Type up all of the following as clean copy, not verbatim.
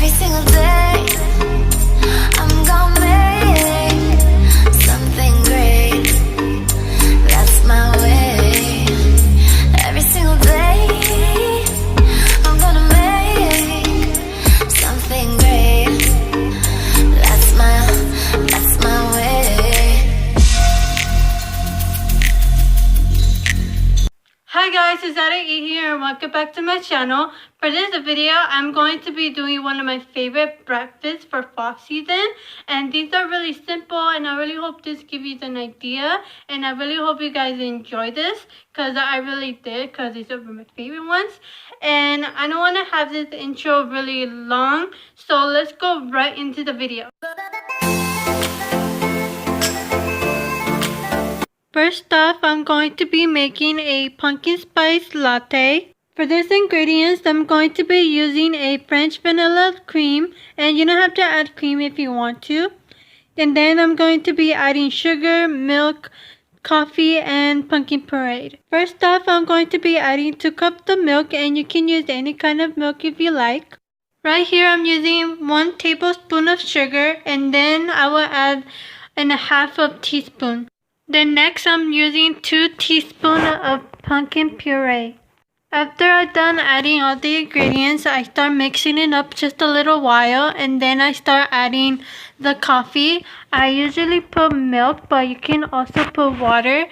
Every single day I'm gonna make something great. That's my way. Every single day I'm gonna make something great. That's my way. Hi guys, it's Sarahy here and welcome back to my channel. For this video, I'm going to be doing one of my favorite breakfasts for fall season. And these are really simple and I really hope this gives you an idea. And I really hope you guys enjoy this because I really did, because these are my favorite ones. And I don't want to have this intro really long, so let's go right into the video. First off, I'm going to be making a pumpkin spice latte. For this ingredients, I'm going to be using a French vanilla cream, and you don't have to add cream if you want to. And then I'm going to be adding sugar, milk, coffee, and pumpkin puree. First off, I'm going to be adding 2 cups of milk, and you can use any kind of milk if you like. Right here, I'm using 1 tablespoon of sugar, and then I will add a half of teaspoon. Then next, I'm using 2 teaspoons of pumpkin puree. After I'm done adding all the ingredients, I start mixing it up just a little while, and then I start adding the coffee. I usually put milk, but you can also put water,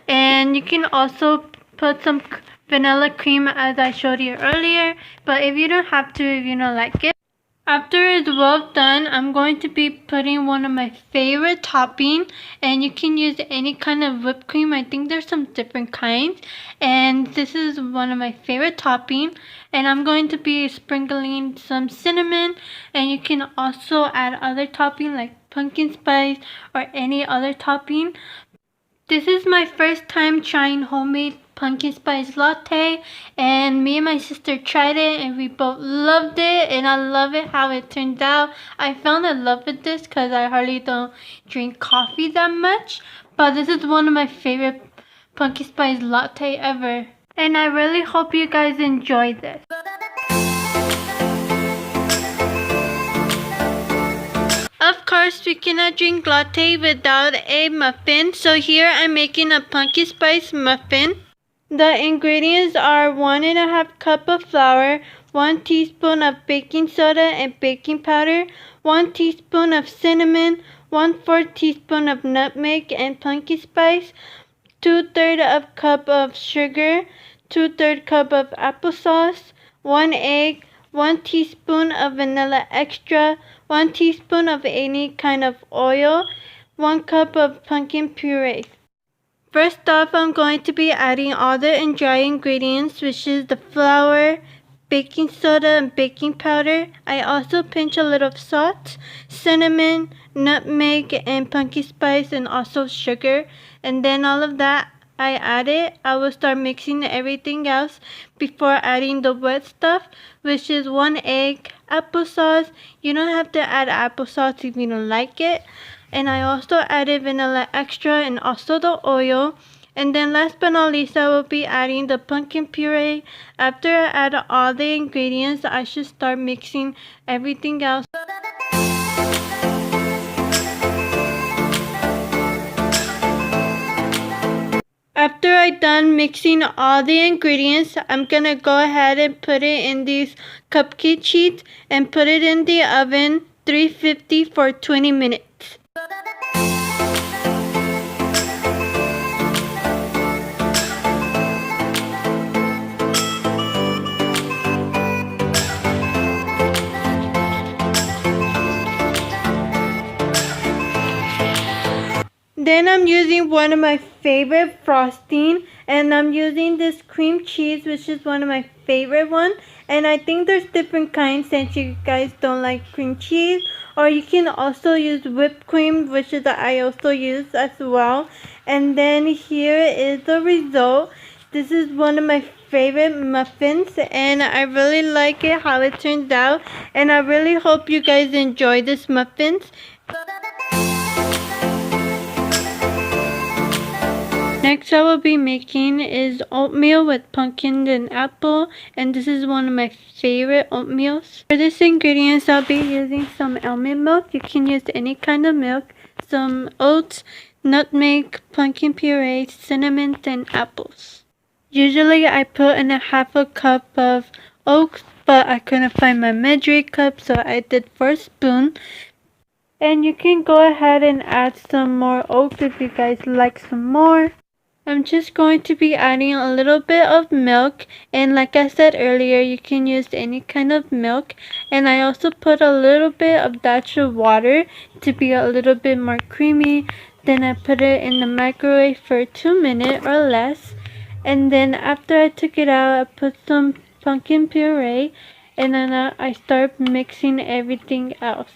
and you can also put some vanilla cream as I showed you earlier, but if you don't have to, if you don't like it. After it's well done, I'm going to be putting one of my favorite toppings, and you can use any kind of whipped cream. I think there's some different kinds, and this is one of my favorite toppings. And I'm going to be sprinkling some cinnamon, and you can also add other toppings like pumpkin spice or any other topping. This is my first time trying homemade pumpkin spice latte, and me and my sister tried it and we both loved it, and I love it how it turned out. I fell in love with this because I hardly don't drink coffee that much, but this is one of my favorite pumpkin spice latte ever, and I really hope you guys enjoy this. Of course, we cannot drink latte without a muffin, so here I'm making a pumpkin spice muffin. The ingredients are 1½ cup of flour, 1 teaspoon of baking soda and baking powder, 1 teaspoon of cinnamon, 1/4 teaspoon of nutmeg and pumpkin spice, 2/3 of cup of sugar, 2/3 cup of applesauce, 1 egg, 1 teaspoon of vanilla extra, 1 teaspoon of any kind of oil, 1 cup of pumpkin puree. First off, I'm going to be adding all the dry ingredients, which is the flour, baking soda, and baking powder. I also pinch a little salt, cinnamon, nutmeg, and pumpkin spice, and also sugar. And then all of that I add it. I will start mixing everything else before adding the wet stuff, which is 1 egg, applesauce. You don't have to add applesauce if you don't like it. And I also added vanilla extra and also the oil. And then last but not least, I will be adding the pumpkin puree. After I add all the ingredients, I should start mixing everything else. After I'm done mixing all the ingredients, I'm gonna go ahead and put it in these cupcake sheets and put it in the oven 350 for 20 minutes. Then I'm using one of my favorite frosting, and I'm using this cream cheese, which is one of my favorite ones. And I think there's different kinds since you guys don't like cream cheese, or you can also use whipped cream, which is that I also use as well. And then here is the result. This is one of my favorite muffins, and I really like it how it turns out, and I really hope you guys enjoy this muffins. Next I will be making is oatmeal with pumpkin and apple, and this is one of my favorite oatmeals. For this ingredients I'll be using some almond milk. You can use any kind of milk, some oats, nutmeg, pumpkin puree, cinnamon, and apples. Usually I put in a half a cup of oats, but I couldn't find my measuring cup, so I did 4 spoons. And you can go ahead and add some more oats if you guys like some more. I'm just going to be adding a little bit of milk, and like I said earlier, you can use any kind of milk, and I also put a little bit of dash of water to be a little bit more creamy. Then I put it in the microwave for 2 minutes or less, and then after I took it out, I put some pumpkin puree, and then I start mixing everything else.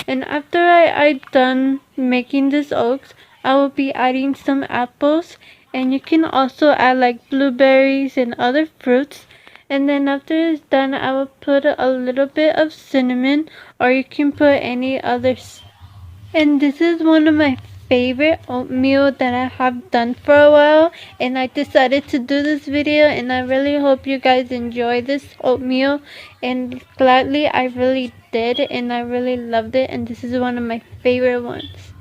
And after I done making this oats, I will be adding some apples, and you can also add like blueberries and other fruits. And then after it's done, I will put a little bit of cinnamon, or you can put any others. And this is one of my favorite oatmeal that I have done for a while, and I decided to do this video, and I really hope you guys enjoy this oatmeal, and gladly I really did, and I really loved it, and this is one of my favorite ones.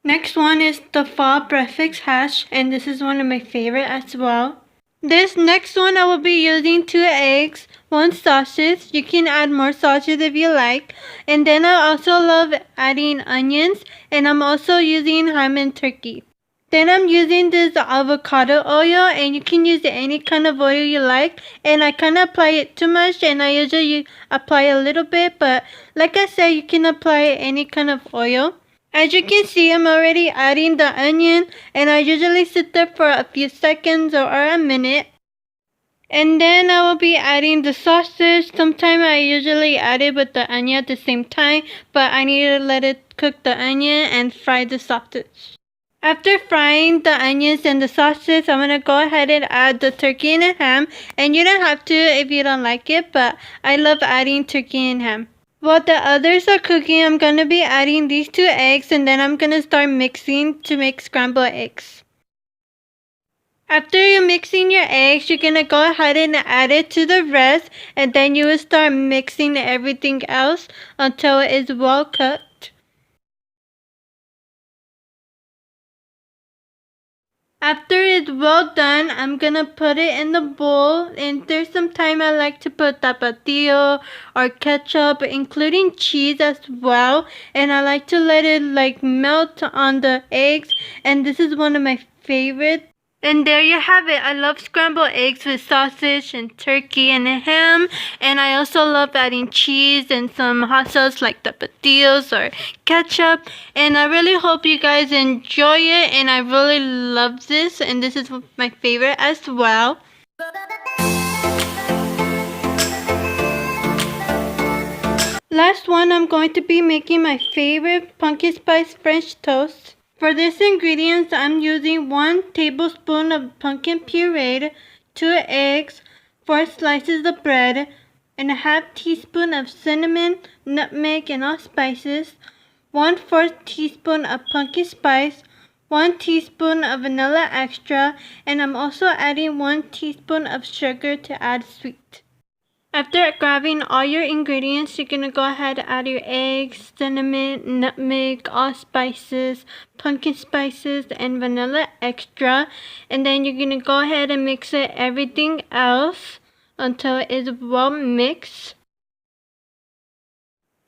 Next one is the fall breakfast hash, and this is one of my favorite as well. This next one I will be using 2 eggs, 1 sausage. You can add more sausage if you like. And then I also love adding onions, and I'm also using ham and turkey. Then I'm using this avocado oil, and you can use any kind of oil you like. And I kind of apply it too much, and I usually apply a little bit, but like I said, you can apply any kind of oil. As you can see, I'm already adding the onion, and I usually sit there for a few seconds or a minute. And then I will be adding the sausage. Sometimes I usually add it with the onion at the same time, but I need to let it cook the onion and fry the sausage. After frying the onions and the sausage, I'm going to go ahead and add the turkey and the ham. And you don't have to if you don't like it, but I love adding turkey and ham. While the others are cooking, I'm going to be adding these 2 eggs, and then I'm going to start mixing to make scrambled eggs. After you're mixing your eggs, you're going to go ahead and add it to the rest, and then you will start mixing everything else until it is well cooked. After it's well done, I'm gonna put it in the bowl, and there's some time I like to put tapatio or ketchup, including cheese as well, and I like to let it like melt on the eggs, and this is one of my favorites. And there you have it. I love scrambled eggs with sausage and turkey and ham. And I also love adding cheese and some hot sauce like tapatios or ketchup. And I really hope you guys enjoy it. And I really love this. And this is my favorite as well. Last one, I'm going to be making my favorite pumpkin spice French toast. For this ingredients, I'm using 1 tablespoon of pumpkin puree, 2 eggs, 4 slices of bread, and a half teaspoon of cinnamon, nutmeg, and allspices, 1/4 teaspoon of pumpkin spice, 1 teaspoon of vanilla extra, and I'm also adding 1 teaspoon of sugar to add sweet. After grabbing all your ingredients, you're going to go ahead and add your eggs, cinnamon, nutmeg, allspices, pumpkin spices, and vanilla extra. And then you're going to go ahead and mix everything else until it is well mixed.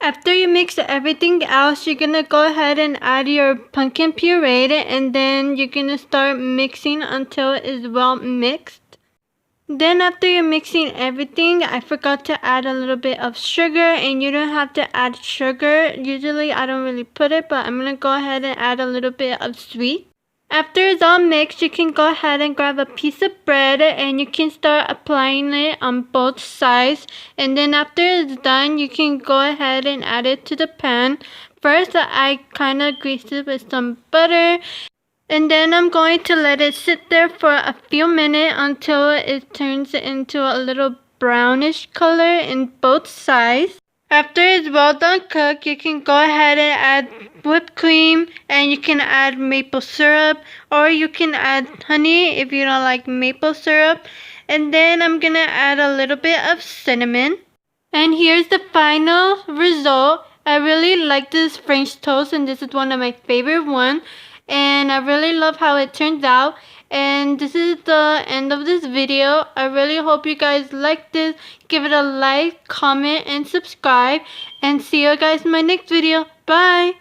After you mix everything else, you're going to go ahead and add your pumpkin puree, and then you're going to start mixing until it is well mixed. Then after you're mixing everything, I forgot to add a little bit of sugar, and you don't have to add sugar. Usually I don't really put it, but I'm going to go ahead and add a little bit of sweet. After it's all mixed, you can go ahead and grab a piece of bread, and you can start applying it on both sides. And then after it's done, you can go ahead and add it to the pan. First, I kind of grease it with some butter. And then I'm going to let it sit there for a few minutes until it turns into a little brownish color in both sides. After it's well done cooked, you can go ahead and add whipped cream, and you can add maple syrup, or you can add honey if you don't like maple syrup. And then I'm gonna add a little bit of cinnamon. And here's the final result. I really like this French toast, and this is one of my favorite ones. And I really love how it turns out. And this is the end of this video. I really hope you guys like this. Give it a like, comment, and subscribe. And see you guys in my next video. Bye!